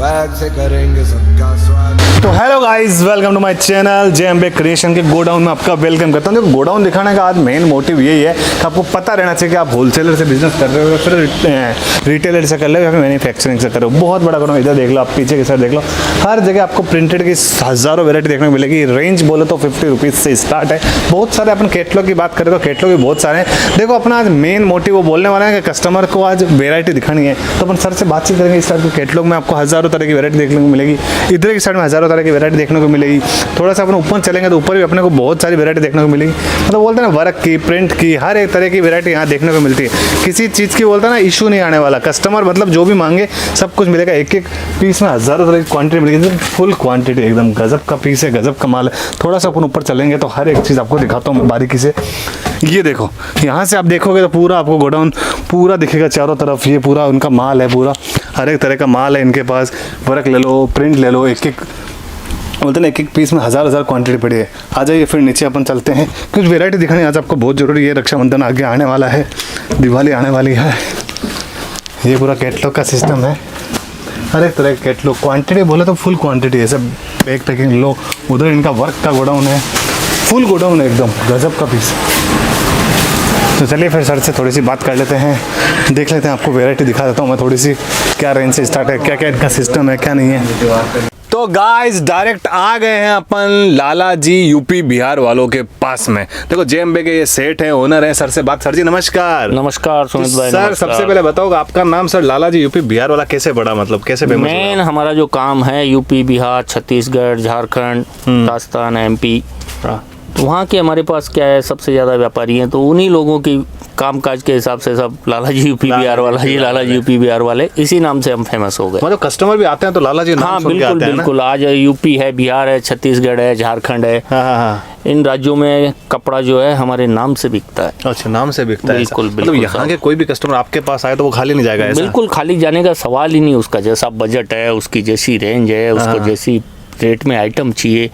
Swag से करेंगे सबका स्वागत। तो hello guys, welcome to my channel JMB creation के गोडाउन में आपका वेलकम करता हूं। देखो, गोडाउन दिखाने का आज मेन मोटिव यही है कि आपको पता रहना चाहिए कि आप होलसेलर से बिजनेस कर रहे हो या फिर रिटेलर से कर रहे हो या फिर मैन्युफैक्चरिंग से कर रहे हो। बहुत बड़ा गोडाउन, इधर देख लो, आप पीछे की साइड देख लो, हर जगह आपको प्रिंटेड की हज़ारों वेरायटी देखने को मिलेगी। रेंज बोले तो 50 रुपीज़ से स्टार्ट है। बहुत सारे अपन कैटलॉग की बात करें तो कैटलॉग भी बहुत सारे हैं। देखो, अपना आज मेन मोटिव वो बोलने वाला है कि कस्टमर को आज वेरायटी दिखानी है, तो अपन सर से बातचीत करेंगे। इस टाइप के कैटलॉग में आपको हज़ारों तरह की वेरायटी देखने को मिलेगी। इधर की साइड में हज़ारों तरह की वेरायटी देखने को मिलेगी। थोड़ा सा अपन ऊपर चलेंगे तो ऊपर भी अपने को बहुत सारी वेरायटी देखने को मिलेगी। मतलब बोलते हैं ना, वर्क की, प्रिंट की, हर एक तरह की वेरायटी यहाँ देखने को मिलती है। किसी चीज़ की बोलता है ना इशू नहीं आने वाला। कस्टमर मतलब जो भी मांगे सब कुछ मिलेगा। एक एक पीस में हज़ारों तरह की क्वांटिटी मिलेगी, फुल क्वांटिटी, एकदम गजब का पीस है, गजब का माल है। थोड़ा सा अपन ऊपर चलेंगे तो हर एक चीज़ आपको दिखाता हूँ मैं बारीकी से। ये देखो, यहाँ से आप देखोगे तो पूरा आपको गोडाउन पूरा दिखेगा चारों तरफ। ये पूरा उनका माल है, पूरा हर एक तरह का माल है इनके पास। वर्क ले लो, प्रिंट ले लो, एक एक बोलते हैं एक एक पीस में हज़ार क्वांटिटी पड़ी है। आ जाइए फिर नीचे अपन चलते हैं, कुछ वेरायटी दिखानी आज आपको बहुत ज़रूरी है। रक्षाबंधन आगे आने वाला है, दिवाली आने वाली है। ये पूरा कैटलॉग का सिस्टम है, हर एक तरह का कैटलॉग। क्वांटिटी बोले तो फुल क्वांटिटी है, सब बैग पैकिंग लो। उधर इनका वर्क का गोडाउन है, फुल गोडाउन है, एकदम गजब का पीस। तो चलिए फिर सर से थोड़ी सी बात कर लेते हैं, देख लेते हैं, आपको वैरायटी दिखा देता हूँ मैं थोड़ी सी, क्या रेंज से स्टार्ट है, क्या क्या इनका सिस्टम है, क्या नहीं है। तो गाइस, डायरेक्ट आ गए हैं अपन लाला जी यूपी बिहार वालों के पास में। देखो, JMB के ये सेठ हैं, ओनर हैं। सर से बात। सर जी नमस्कार। नमस्कार सुमित भाई। सर सबसे पहले बताओ, आपका नाम सर लाला जी यूपी बिहार वाला कैसे बढ़ा, मतलब कैसे फेमस? मेन हमारा जो काम है यूपी, बिहार, छत्तीसगढ़, झारखंड, राजस्थान, MP, तो वहाँ के हमारे पास क्या है, सबसे ज़्यादा व्यापारी हैं। तो उन्हीं लोगों की कामकाज के हिसाब से सब लाला जी यूपी बिहार वाला जी, लाला जी यूपी बिहार वाले, इसी नाम से हम फेमस हो गए। मतलब कस्टमर भी आते हैं तो लाला जी नाम हाँ, सुन के बिल्कुल आते हैं बिल्कुल। आज यूपी है, बिहार है, छत्तीसगढ़ है, झारखंड है। हाँ। इन राज्यों में कपड़ा जो है हमारे नाम से बिकता है। अच्छा, नाम से बिकता है। बिल्कुल मतलब बिल्कुल। यहाँ के कोई भी कस्टमर आपके पास आए तो वो खाली नहीं जाएगा ऐसा? बिल्कुल खाली जाने का सवाल ही नहीं। उसका जैसा बजट है, उसकी जैसी रेंज है, उसको जैसी रेट में आइटम चाहिए,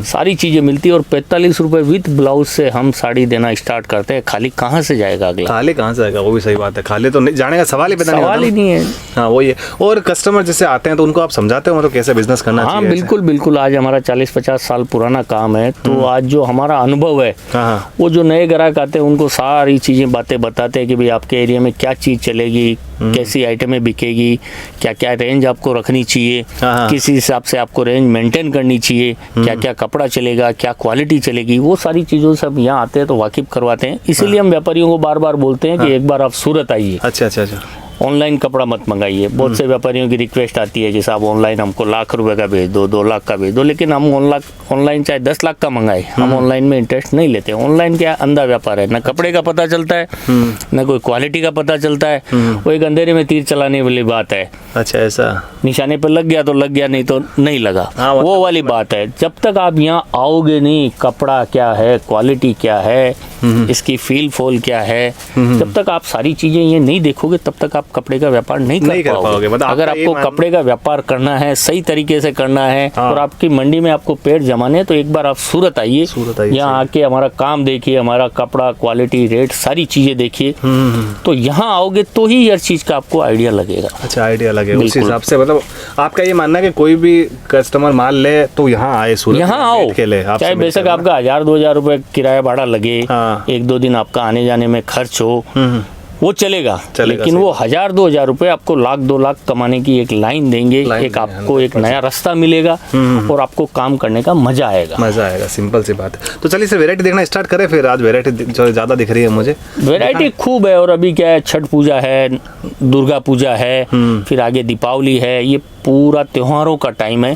सारी चीज़ें मिलती है। और 45 रुपये विद ब्लाउज से हम साड़ी देना स्टार्ट करते हैं। खाली कहाँ से जाएगा अगला? खाली कहाँ से जाएगा, वो भी सही बात है। खाली तो नहीं जाने का सवाल ही पैदा नहीं होता। सवाल ही नहीं है। हाँ, वो ये। और कस्टमर जैसे आते हैं तो उनको आप समझाते हो मतलब कैसे बिजनेस करना चाहिए? हाँ, बिल्कुल बिल्कुल। आज हमारा 40-50 साल पुराना काम है, तो आज जो हमारा अनुभव है, वो जो नए ग्राहक आते हैं उनको सारी चीज़ें बातें बताते हैं कि भाई आपके एरिया में क्या चीज़ चलेगी, कैसी आइटमें बिकेगी, क्या क्या रेंज आपको रखनी चाहिए, किस हिसाब से आपको रेंज मेंटेन करनी चाहिए, क्या क्या कपड़ा चलेगा, क्या क्वालिटी चलेगी, वो सारी चीज़ों से हम यहाँ आते हैं तो वाकिफ करवाते हैं। इसीलिए हम व्यापारियों को बार बार बोलते हैं कि एक बार आप सूरत आइए। अच्छा। ऑनलाइन कपड़ा मत मंगाइए। बहुत से व्यापारियों की रिक्वेस्ट आती है कि साहब ऑनलाइन हमको लाख रुपए का भेज दो, 2 लाख का भेज दो, लेकिन हम ऑनलाइन चाहे 10 लाख का मंगाए, हम ऑनलाइन में इंटरेस्ट नहीं लेते। ऑनलाइन क्या अंधा व्यापार है, ना कपड़े का पता चलता है, ना कोई क्वालिटी का पता चलता है। वो एक अंधेरे में तीर चलाने वाली बात है। अच्छा, ऐसा निशाने पर लग गया तो लग गया, नहीं तो नहीं लगा। वो वाली बात है। जब तक आप यहाँ आओगे नहीं, कपड़ा क्या है, क्वालिटी क्या है, इसकी फील फोल क्या है, जब तक आप सारी चीजें ये नहीं देखोगे तब तक आप कपड़े का व्यापार नहीं कर पाओगे। मतलब अगर आपको कपड़े का व्यापार करना है, सही तरीके से करना है, और आपकी मंडी में आपको पेड़ जमाने हैं, तो एक बार आप सूरत आइए, यहाँ आके हमारा काम देखिए, हमारा कपड़ा, क्वालिटी, रेट, सारी चीजें देखिए। तो यहाँ आओगे तो ही हर चीज का आपको आइडिया लगेगा। अच्छा, आइडिया लगेगा उस हिसाब से। मतलब आपका ये मानना है कि कोई भी कस्टमर माल ले तो यहाँ आए, सूरत यहाँ आओ, चाहे बेशक आपका 1000-2000 रुपए किराया भाड़ा लगे, 1-2 दिन आपका आने जाने में खर्च हो, वो चलेगा। लेकिन वो 1000-2000 रुपए आपको 1-2 लाख कमाने की एक लाइन देंगे, एक आपको एक नया रास्ता मिलेगा और आपको काम करने का मजा आएगा। सिंपल सी बात है। तो चलिए सर, वैरायटी देखना स्टार्ट करें फिर। आज वैरायटी ज़्यादा दिख रही है मुझे। वैरायटी खूब है। और अभी क्या है, छठ पूजा है, दुर्गा पूजा है, फिर आगे दीपावली है, ये पूरा त्योहारों का टाइम है।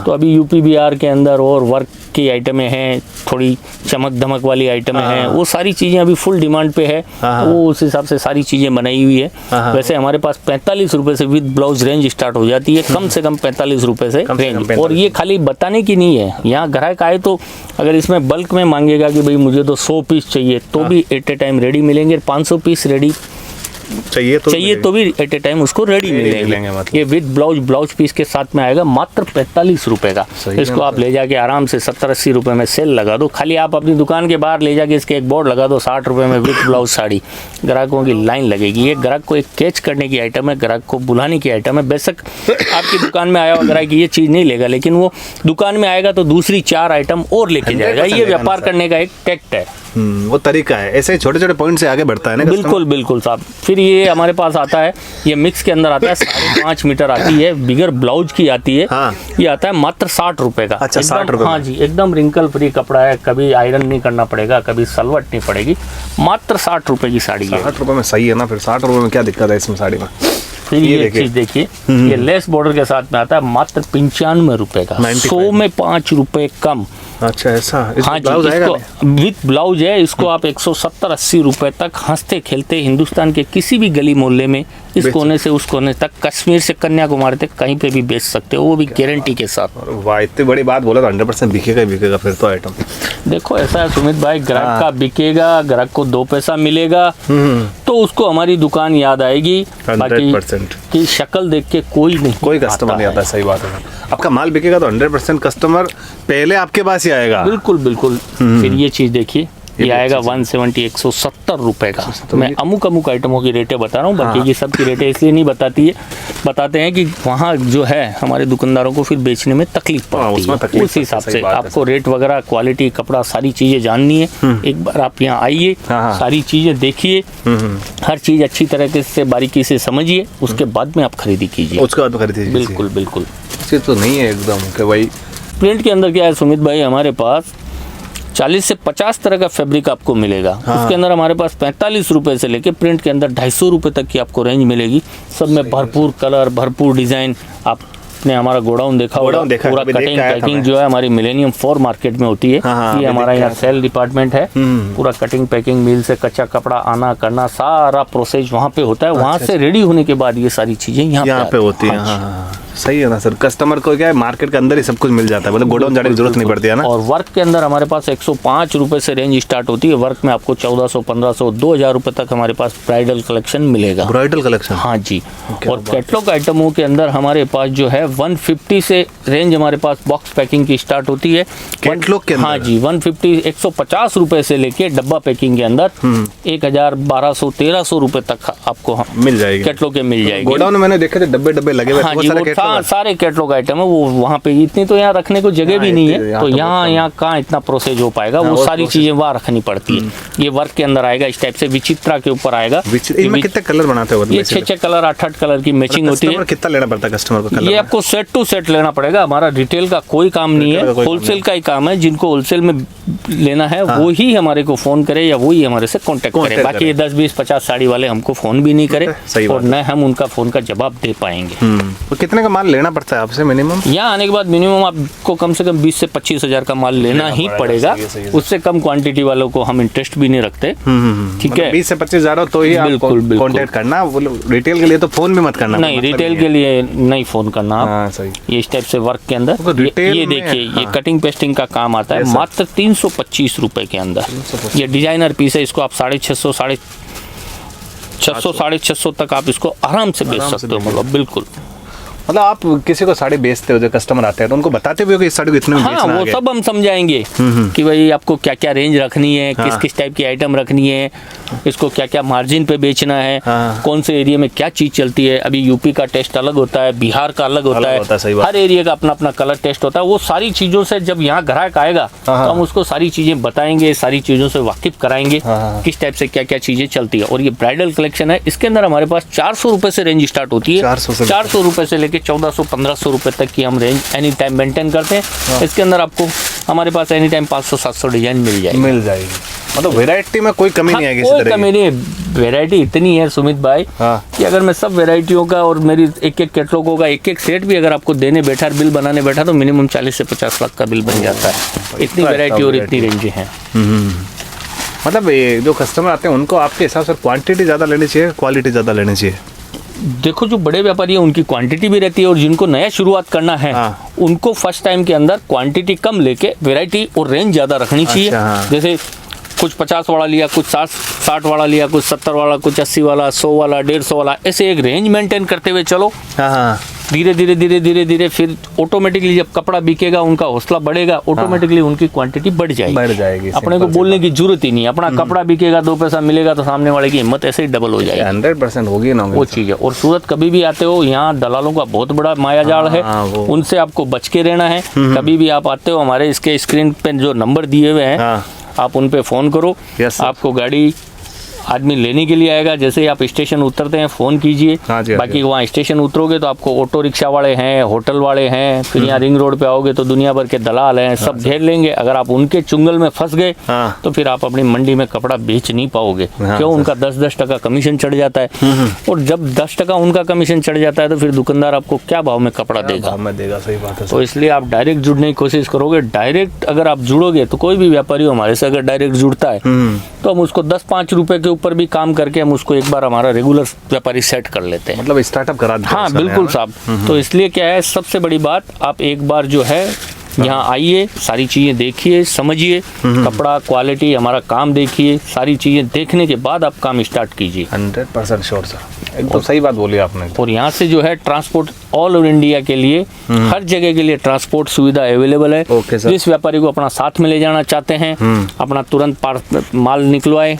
तो अभी यूपी बिहार के अंदर और वर्क की आइटमें हैं, थोड़ी चमक धमक वाली आइटमें हैं, वो सारी चीज़ें अभी फुल डिमांड पे है। वो उस हिसाब से सारी चीज़ें बनाई हुई है। वैसे हमारे पास 45 रुपये से विद ब्लाउज रेंज स्टार्ट हो जाती है, कम से कम 45 रुपये से रेंज। और ये खाली बताने की नहीं है, यहाँ ग्राहक आए तो अगर इसमें बल्क में मांगेगा कि भाई मुझे तो 100 पीस चाहिए, तो भी एट ए टाइम रेडी मिलेंगे। 500 पीस रेडी चाहिए तो भी एट ए टाइम उसको रेडी मिलेंगे मिलेंगे। मतलब। ये विद ब्लाउज पीस के साथ में आएगा मात्र 45 रुपए का। सही है इसको आप ले जाके आराम से 70-80 रुपए में सेल लगा दो। खाली आप अपनी दुकान के बाहर ले जाके इसके एक बोर्ड लगा दो 60 रुपए में विद ब्लाउज साड़ी, ग्राहकों की लाइन लगेगी। ये ग्राहक को एक कैच करने की आइटम है, ग्राहक को बुलाने की आइटम है। बेशक आपकी दुकान में आया हुआ ग्राहक ये चीज़ नहीं लेगा, लेकिन वो दुकान में आएगा तो दूसरी 4 आइटम और लेके जाएगा। ये व्यापार करने का एक टैक्ट है, वो तरीका है। ऐसे ही छोटे छोटे पॉइंट से आगे बढ़ता है ना बिल्कुल बिल्कुल साहब। फिर ये हमारे पास आता है, ये मिक्स के अंदर आता है, 5.5 मीटर आती है, बिगर ब्लाउज की आती है। हाँ। ये आता है मात्र 60 रुपए का। अच्छा, 60 एकदम- रुपए हाँ जी, एकदम रिंकल फ्री कपड़ा है, कभी आयरन नहीं करना पड़ेगा, कभी सलवट नहीं पड़ेगी। मात्र 60 रुपए की साड़ी है। 60 रुपए में सही है ना, फिर 60 रुपए में क्या दिक्कत है इसमें साड़ी में। फिर ये चीज देखिए, ये लेस बॉर्डर के साथ में आता है मात्र 95 रुपए का, 100 में 5 रुपए कम। अच्छा ऐसा, हाँ जी, ब्लाउज आएगा नहीं? इसको विथ ब्लाउज है। इसको आप 170-80 रुपए तक हंसते खेलते हिंदुस्तान के किसी भी गली मोहल्ले में, इस कोने से उस कोने तक, कश्मीर से कन्याकुमारी तक कहीं पे भी बेच सकते हो, वो भी गारंटी के साथ। और वाह, इतनी बड़ी बात बोला तो 100% बिकेगा ही बिकेगा फिर तो आइटम। देखो ऐसा है सुमित भाई, ग्राहक का बिकेगा, ग्राहक को 2 पैसा मिलेगा तो उसको हमारी दुकान याद आएगी। बाकी 100% की शक्ल देख के कोई कस्टमर नहीं आता, सही बात है। आपका माल बिकेगा तो 100% कस्टमर पहले आपके पास ही आएगा। बिल्कुल बिल्कुल। फिर ये चीज देखिए, ये आएगा 170-170 रुपए का। तो मैं अमुक आइटमों की रेटें बता रहा हूँ, बाकी की सब की रेटें इसलिए नहीं बताते हैं कि वहाँ जो है हमारे दुकानदारों को फिर बेचने में तकलीफ पड़ती है। उस हिसाब से आपको रेट वगैरह, क्वालिटी, कपड़ा, सारी चीजें जाननी है। एक बार आप यहाँ आइए, सारी चीजें देखिए, हर चीज अच्छी तरीके से बारीकी से समझिए, उसके बाद में आप खरीदी कीजिए। उसके बाद खरीदी बिल्कुल बिल्कुल। तो नहीं है एकदम कि भाई प्रिंट के अंदर क्या है सुमित भाई, हमारे पास 40 से 50 तरह का फैब्रिक आपको मिलेगा। उसके अंदर हमारे पास 45 रुपए से लेके प्रिंट के अंदर 250 रुपए तक की आपको रेंज मिलेगी। सब में भरपूर कलर, भरपूर डिजाइन। आपने हमारा गोडाउन देखा होगा, पूरा कटिंग पैकिंग जो है हमारी मिलेनियम 4 मार्केट में होती है। ये हमारा यहाँ सेल डिपार्टमेंट है। पूरा कटिंग पैकिंग, मिल से कच्चा कपड़ा आना करना, सारा प्रोसेस वहाँ पे होता है। वहाँ से रेडी होने के बाद ये सारी चीजें यहाँ पे होती है। सही है ना सर, कस्टमर को क्या है, मार्केट के अंदर ही सब कुछ मिल जाता है, मतलब गोडाउन जाने की जरूरत नहीं पड़ती है ना। और वर्क के अंदर हमारे पास 105 रुपए से रेंज स्टार्ट होती है। वर्क में आपको 1400, 1500, 2000 रुपए तक हमारे पास ब्राइडल कलेक्शन मिलेगा। Bridal collection? हाँ जी। और कैटलॉग आइटमों के अंदर हमारे पास जो है 150 से रेंज हमारे पास बॉक्स पैकिंग की स्टार्ट होती है। कैटलॉग के अंदर? हाँ जी, 150, 150 रुपए से लेके डब्बा पैकिंग के अंदर 1000, 1200, 1300 रुपए तक आपको मिल जाएगी, कैटलॉग के मिल जाएगी। गोडाउन में मैंने देखे थे डब्बे लगे हुए। हाँ जी, वो सारे कैटलॉग आइटम है। वो वहाँ पे इतनी तो यहाँ रखने को जगह भी नहीं है, तो यहाँ कहाँ इतना प्रोसेस हो पाएगा। वो सारी चीजें वहाँ रखनी पड़ती है। ये वर्क के अंदर आएगा, इस टाइप से विचित्रा के ऊपर आएगा। इनमें कितने कलर बनाते हो? ये 6 कलर, 8 कलर की मैचिंग होती है। कितना लेना पड़ता है कस्टमर को? ये आपको सेट टू सेट लेना पड़ेगा। हमारा रिटेल का कोई काम नहीं है, होलसेल का ही काम है। जिनको होलसेल में लेना है वो ही हमारे को फोन करे या वो ही हमारे से कांटेक्ट करे। बाकी ये 10, 20, 50 साड़ी वाले हमको फोन भी नहीं करे और न हम उनका फोन का जवाब दे पाएंगे। तो कितने का माल लेना पड़ता है आपसे मिनिमम? यहाँ आने के बाद मिनिमम आपको कम से कम 20 से 25 हजार का माल लेना ही पड़ेगा। उससे कम क्वांटिटी वालों को हम इंटरेस्ट भी नहीं रखते। ठीक है, 20 से 25 हजार तो ही बिल्कुल कांटेक्ट करना। रिटेल के लिए तो फोन भी मत करना। नहीं, रिटेल के लिए नहीं फोन करना आप। ये इस टाइप से वर्क के अंदर ये देखिए, ये कटिंग पेस्टिंग का काम आता है मात्र 325 रुपए के अंदर। ये डिजाइनर पीस है, इसको आप 650, 650 तक आप इसको आराम से बेच सकते हो। मतलब बिल्कुल, मतलब आप किसी को साड़ी बेचते हो, जो कस्टमर आते हैं तो उनको बताते भी हो कि इस साड़ी को इतने में बेचना है? हाँ, वो सब हम समझाएंगे कि भाई आपको क्या क्या रेंज रखनी है, किस किस टाइप की आइटम रखनी है, इसको क्या क्या मार्जिन पे बेचना है, कौन से एरिया में क्या चीज चलती है। अभी यूपी का टेस्ट अलग होता है, बिहार का अलग होता है, हर एरिया का अपना अपना कलर टेस्ट होता है। वो सारी चीजों से जब यहाँ ग्राहक आएगा तो हम उसको सारी चीजें बताएंगे, सारी चीजों से वाकिफ कराएंगे किस टाइप से क्या क्या चीजें चलती है। और ये ब्राइडल कलेक्शन है, इसके अंदर हमारे पास 400 रुपए से रेंज स्टार्ट होती है। 400 रुपए से लेके 1400, 1500 रुपए तक की हम रेंज एनी टाइम मेंटेन करते हैं। इसके अंदर आपको हमारे पास एनी टाइम 500, 700 डिजाइन मिल जाएगी। मतलब वैरायटी में कोई कमी नहीं आएगी? कोई कमी नहीं है, वैरायटी इतनी है सुमित भाई कि अगर मैं सब वैरायटियों का और मेरी एक कैटलॉगों का एक सेट भी अगर आपको देने बैठा, बिल बनाने बैठा, तो मिनिमम 40 से 50 लाख का बिल बन जाता है। इतनी वैरायटी और इतनी रेंजें हैं। मतलब ये जो कस्टमर आते हैं उनको आपके हिसाब से क्वांटिटी ज़्यादा लेनी चाहिए, क्वालिटी ज़्यादा लेनी चाहिए? देखो, जो बड़े व्यापारी हैं उनकी क्वांटिटी भी रहती है, और जिनको नया शुरुआत करना है उनको फर्स्ट टाइम के अंदर क्वांटिटी कम लेके वैरायटी और रेंज ज़्यादा रखनी चाहिए। जैसे कुछ 50 वाला लिया, कुछ 60 वाला लिया, कुछ 70 वाला, कुछ 80 वाला, 100 वाला, 150 वाला, ऐसे एक रेंज मेंटेन करते हुए चलो। हाँ, धीरे धीरे फिर ऑटोमेटिकली जब कपड़ा बिकेगा, उनका हौसला बढ़ेगा, ऑटोमेटिकली उनकी क्वांटिटी बढ़ जाएगी। अपने को बोलने की जरूरत ही नहीं, अपना कपड़ा बिकेगा, 2 पैसा मिलेगा तो सामने वाले की हिम्मत ऐसे ही डबल हो जाएगी। 100% होगी ना वो चीज़ है। और सूरत कभी भी आते हो, यहाँ दलालों का बहुत बड़ा मायाजाल है, उनसे आपको बच के रहना है। कभी भी आप आते हो, हमारे इसके स्क्रीन पे जो नंबर दिए हुए हैं, आप उन पे फ़ोन करो, आपको गाड़ी आदमी लेने के लिए आएगा। जैसे ही आप स्टेशन उतरते हैं फ़ोन कीजिए। बाकी वहाँ स्टेशन उतरोगे तो आपको ऑटो रिक्शा वाले हैं, होटल वाले हैं, फिर यहाँ रिंग रोड पे आओगे तो दुनिया भर के दलाल हैं, सब घेर लेंगे। अगर आप उनके चुंगल में फंस गए तो फिर आप अपनी मंडी में कपड़ा बेच नहीं पाओगे। क्यों? उनका 10% कमीशन चढ़ जाता है, और जब 10% उनका कमीशन चढ़ जाता है तो फिर दुकानदार आपको क्या भाव में कपड़ा देगा? सही बात है। तो इसलिए आप डायरेक्ट जुड़ने की कोशिश करोगे। डायरेक्ट अगर आप जुड़ोगे तो कोई भी व्यापारी हमारे से अगर डायरेक्ट जुड़ता है तो हम उसको 10-5 रुपए के ऊपर भी काम करके हम उसको एक बार हमारा रेगुलर व्यापारी सेट कर लेते हैं। मतलब स्टार्टअप करा देते हैं। हाँ बिल्कुल साहब। तो इसलिए क्या है, सबसे बड़ी बात, आप एक बार जो है यहाँ आइए, सारी चीज़ें देखिए, समझिए, कपड़ा क्वालिटी, हमारा काम देखिए, सारी चीज़ें देखने के बाद आप काम स्टार्ट कीजिए। 100% श्योर सर, एकदम सही बात बोली आपने। और यहाँ से जो है ट्रांसपोर्ट ऑल ओवर इंडिया के लिए, हर जगह के लिए ट्रांसपोर्ट सुविधा अवेलेबल है। जिस व्यापारी को अपना साथ में ले जाना चाहते हैं, अपना तुरंत माल निकलवाए,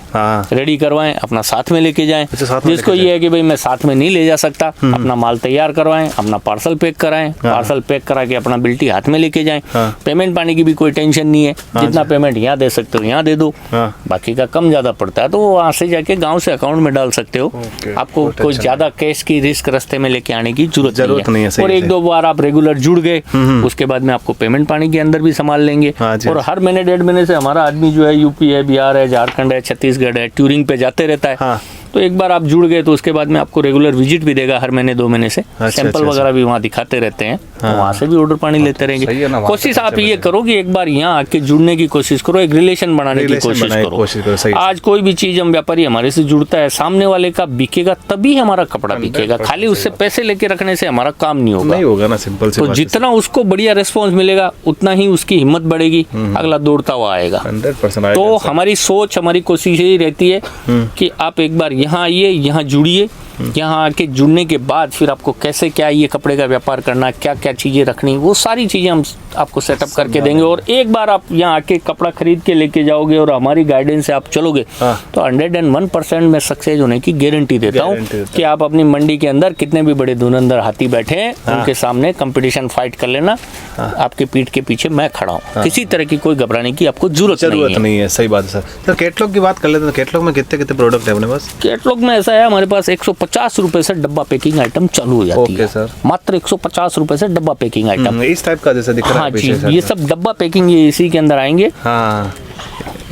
रेडी करवाएं, अपना साथ में लेके जाएं। जिसको ये है कि भाई मैं साथ में नहीं ले जा सकता, अपना माल तैयार करवाएं, अपना पार्सल पैक कराएं, पार्सल पैक करा के अपना बिल्टी हाथ में लेके जाएं। पेमेंट पाने की भी कोई टेंशन नहीं है, जितना पेमेंट यहाँ दे सकते हो यहाँ दे दो, बाकी का कम ज्यादा पड़ता है तो वो वहाँ से जाके गाँव से अकाउंट में डाल सकते हो। आपको कोई ज्यादा कैश की रिस्क रास्ते में लेके आने की जरूरत नहीं है। और 1-2 बार आप रेगुलर जुड़ गए, उसके बाद में आपको पेमेंट पानी के अंदर भी संभाल लेंगे। और हर महीने 1.5 महीने से हमारा आदमी जो है यूपी है, बिहार है, झारखंड है, छत्तीसगढ़ है, टूरिंग पे जाते रहता है। तो एक बार आप जुड़ गए तो उसके बाद में आपको रेगुलर विजिट भी देगा हर महीने 2 महीने से। सैंपल वगैरह भी वहाँ दिखाते रहते हैं, तो वहाँ से भी ऑर्डर पानी लेते रहेंगे। कोशिश आप ये करो कि एक बार यहाँ आके जुड़ने की कोशिश करो, एक रिलेशन बनाने की कोशिश करो। आज कोई भी चीज हम व्यापारी हमारे से जुड़ता है, सामने वाले का बिकेगा तभी हमारा कपड़ा बिकेगा। खाली उससे पैसे लेके रखने से हमारा काम नहीं होगा ना, सिंपल। तो जितना उसको बढ़िया रिस्पॉन्स मिलेगा उतना ही उसकी हिम्मत बढ़ेगी, अगला दौड़ता हुआ आएगा। 100% तो हमारी सोच, हमारी कोशिश यही रहती है कि आप एक बार यहाँ आइए, यहाँ जुड़िए। यहाँ आके जुड़ने के बाद फिर आपको कैसे क्या ये कपड़े का व्यापार करना, क्या क्या चीज़ें रखनी, वो सारी चीज़ें हम आपको सेटअप करके देंगे। और एक बार आप यहाँ आके कपड़ा खरीद के लेके जाओगे और हमारी गाइडेंस से आप चलोगे तो 101% मैं सक्सेस होने की गारंटी देता हूँ कि आप अपनी मंडी के अंदर कितने भी बड़े धुरंधर हाथी बैठे हैं, उनके सामने कंपटीशन फाइट कर लेना। आपके पीठ के पीछे मैं खड़ा हूँ, किसी तरह की कोई घबराने की आपको जरूरत नहीं है। सही बात है सर। कैटलॉग की बात कर लेते हैं, कैटलॉग में कितने प्रोडक्ट है अपने पास? कैटलॉग में ऐसा है, हमारे पास 150 रुपए से डब्बा पैकिंग आइटम चालू हो जाती है सर। मात्र 150 रुपए से डब्बा पैकिंग आइटम, इस टाइप का जैसे दिख रहा है। हाँ जी, ये सब डब्बा पैकिंग ये इसी के अंदर आएंगे। हाँ,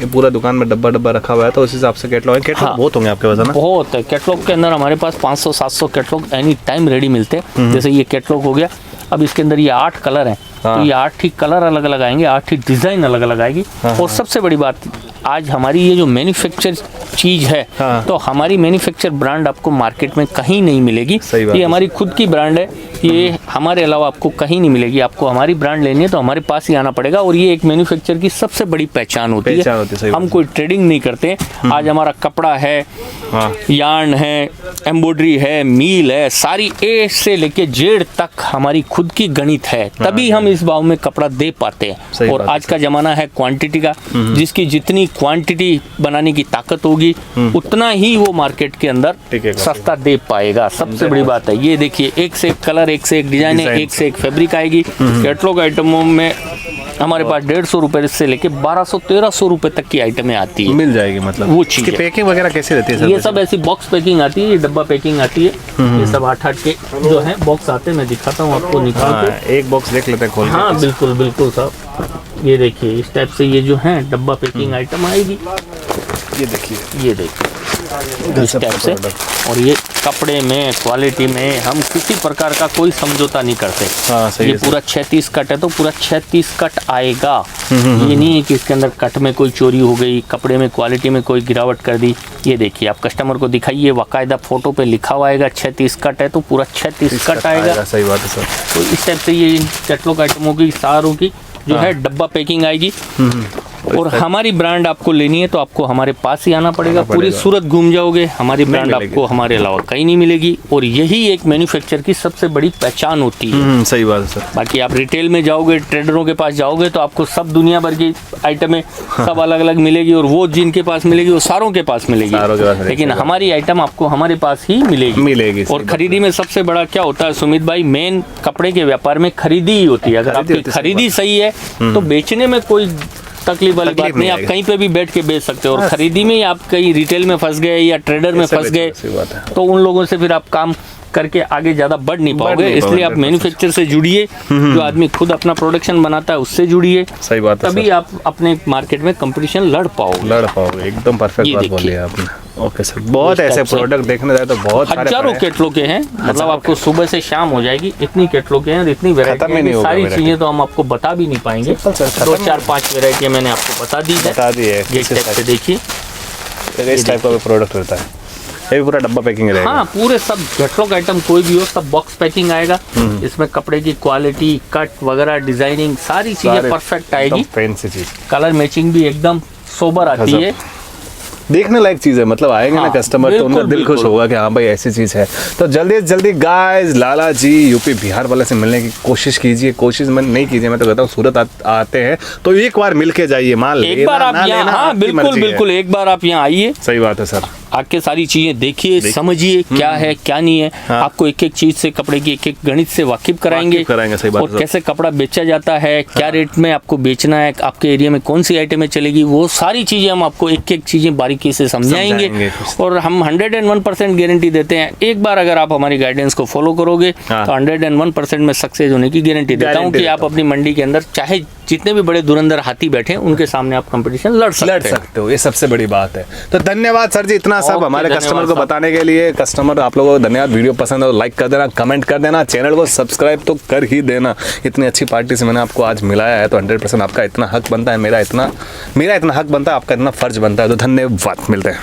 ये पूरा दुकान में डब्बा रखा हुआ है, तो उस हिसाब से कैटलॉग बहुत होंगे आपके पास, है ना? बहुत है। कैटलॉग के अंदर हमारे पास 500-700 कैटलॉग एनी टाइम रेडी मिलते हैं। जैसे ये कैटलॉग हो गया, अब इसके अंदर ये 8 कलर हैं, तो ये 8 ही कलर अलग अलग आएंगे, 8 ही डिजाइन अलग अलग आएगी। और सबसे बड़ी बात, आज हमारी ये जो मैन्युफैक्चर चीज है, तो हमारी मैन्युफैक्चर ब्रांड आपको मार्केट में कहीं नहीं मिलेगी। ये हमारी खुद की ब्रांड है, ये हमारे अलावा आपको कहीं नहीं मिलेगी। आपको हमारी ब्रांड लेनी है तो हमारे पास ही आना पड़ेगा। और ये एक मैन्युफैक्चर की सबसे बड़ी पहचान होती है। हम कोई ट्रेडिंग नहीं करते। आज हमारा कपड़ा है, यार्न है, एम्ब्रॉयडरी है, मील है, सारी ए से लेके जेड तक हमारी खुद की गणित है, तभी हम इस भाव में कपड़ा दे पाते हैं। और आज का जमाना है क्वांटिटी का, जिसकी जितनी क्वांटिटी बनाने की ताकत होगी उतना ही वो मार्केट के अंदर सस्ता दे पाएगा। सबसे बड़ी बात है, ये देखिए, एक से एक कलर, एक से एक डिजाइन है, एक से एक फैब्रिक आएगी। कैटलॉग आइटमों में हमारे पास 150 रुपए से लेके 1200-1300 रुपए तक की आइटमें आती है, मिल जाएगी। मतलब वो चीज़ है। पैकिंग वगैरह कैसे रहती है सर? ये सब ऐसी बॉक्स पैकिंग आती है, ये डब्बा पैकिंग आती है। ये सब 8-8 के जो है बॉक्स आते हैं, मैं दिखाता हूँ आपको निकाल के। एक बॉक्स देख लेते हैं खोल के। हाँ बिल्कुल साहब, ये देखिए, इस टाइप से ये जो है डब्बा पैकिंग आइटम आएगी। ये देखिए इस टाइप से। और ये कपड़े में, क्वालिटी में हम किसी प्रकार का कोई समझौता नहीं करते। सही ये पूरा 36 कट है तो पूरा 36 कट आएगा। ये नहीं है कि इसके अंदर कट में कोई चोरी हो गई, कपड़े में क्वालिटी में कोई गिरावट कर दी। ये देखिए, आप कस्टमर को दिखाइए, बाकायदा फोटो पे लिखा हुआ आएगा 36 कट है तो पूरा 36 कट आएगा। सही बात है सर। तो इस टाइप से ये कैटलॉग आइटमों की सारों की जो है डब्बा पैकिंग आएगी। और हमारी ब्रांड आपको लेनी है तो आपको हमारे पास ही आना पड़ेगा। पूरी सूरत घूम जाओगे, हमारी ब्रांड आपको हमारे अलावा कहीं नहीं मिलेगी। और यही एक मैन्युफैक्चर की सबसे बड़ी पहचान होती है। सही बात है सर। बाकी आप रिटेल में जाओगे, ट्रेडरों के पास जाओगे तो आपको सब दुनिया भर की आइटमें सब अलग अलग मिलेगी, और वो जिनके पास मिलेगी वो सारों के पास मिलेगी, लेकिन हमारी आइटम आपको हमारे पास ही मिलेगी। और खरीदी में सबसे बड़ा क्या होता है सुमित भाई, मेन कपड़े के व्यापार में खरीदी ही होती है। अगर आपकी खरीदी सही है तो बेचने में कोई तकलीफ वाली बात नहीं, आप कहीं पे भी बैठ के बेच सकते हो। और खरीदी में ही आप कहीं रिटेल में फंस गए या ट्रेडर में फंस गए तो उन लोगों से फिर आप काम करके आगे ज़्यादा बढ़ नहीं पाओगे। इसलिए आप मैन्युफैक्चर से जुड़िए, जो आदमी खुद अपना प्रोडक्शन बनाता है उससे जुड़िए। सही बात है, तभी आप अपने मार्केट में कंपटीशन लड़ पाओगे। एकदम परफेक्ट बात बोली आपने। ओके सर, बहुत ऐसे प्रोडक्ट देखने जाए तो बहुत हजारों कैटलॉग के हैं, मतलब आपको सुबह से शाम हो जाएगी, इतनी कैटलॉग के हैं और इतनी वैरायटी, सारी चीजें तो हम आपको बता भी नहीं पाएंगे। 2 4 5 वैरायटी मैंने आपको बता दी है। ये देखिए इस टाइप का प्रोडक्ट होता है, ये पूरा डब्बा पैकिंग रहेगा। हाँ, पूरे सब कैटलॉग आइटम कोई भी हो सब बॉक्स पैकिंग आएगा। इसमें कपड़े की क्वालिटी, कट वगैरह, डिजाइनिंग सारी चीजें परफेक्ट आएगी। फैंसी चीज, कलर मैचिंग भी एकदम सोबर आती है। देखने लायक चीज है, मतलब आएंगे ना कस्टमर तो उनका दिल खुश होगा कि हाँ भाई ऐसी चीज है। तो जल्दी से जल्दी गाइस, लाला जी यूपी बिहार वाले से मिलने की कोशिश कीजिए। कोशिश मैं नहीं कीजिए, मैं तो कहता हूँ सूरत आते हैं तो एक बार मिल के जाइए, माल एक बार आप यहाँ, हाँ बिल्कुल एक बार आप यहाँ आइए। सही बात है सर, आके सारी चीजें देखिए, समझिए क्या है क्या नहीं है। आपको एक एक चीज से, कपड़े की एक एक गणित से वाकिफ कराएंगे। सही बात और कैसे कपड़ा बेचा जाता है, क्या रेट में आपको बेचना है, आपके एरिया में कौन सी आइटमें चलेगी, वो सारी चीजें हम आपको एक एक चीजें बारीकी से समझाएंगे। और हम 101% गारंटी देते हैं। एक बार अगर आप हमारी गाइडेंस को फॉलो करोगे तो 101% में सक्सेस होने की गारंटी देता हूँ कि आप अपनी मंडी के अंदर चाहे जितने भी बड़े धुरंधर हाथी बैठे उनके सामने आप कंपटीशन लड़ सकते हो। ये सबसे बड़ी बात है। तो धन्यवाद सर जी, इतना सब हमारे कस्टमर को बताने के लिए। कस्टमर आप लोगों को धन्यवाद। वीडियो पसंद है तो लाइक कर देना, कमेंट कर देना, चैनल को सब्सक्राइब तो कर ही देना। इतनी अच्छी पार्टी से मैंने आपको आज मिलाया है तो 100% आपका इतना हक बनता है, मेरा इतना हक बनता है, आपका इतना फर्ज बनता है। तो धन्यवाद, मिलते हैं।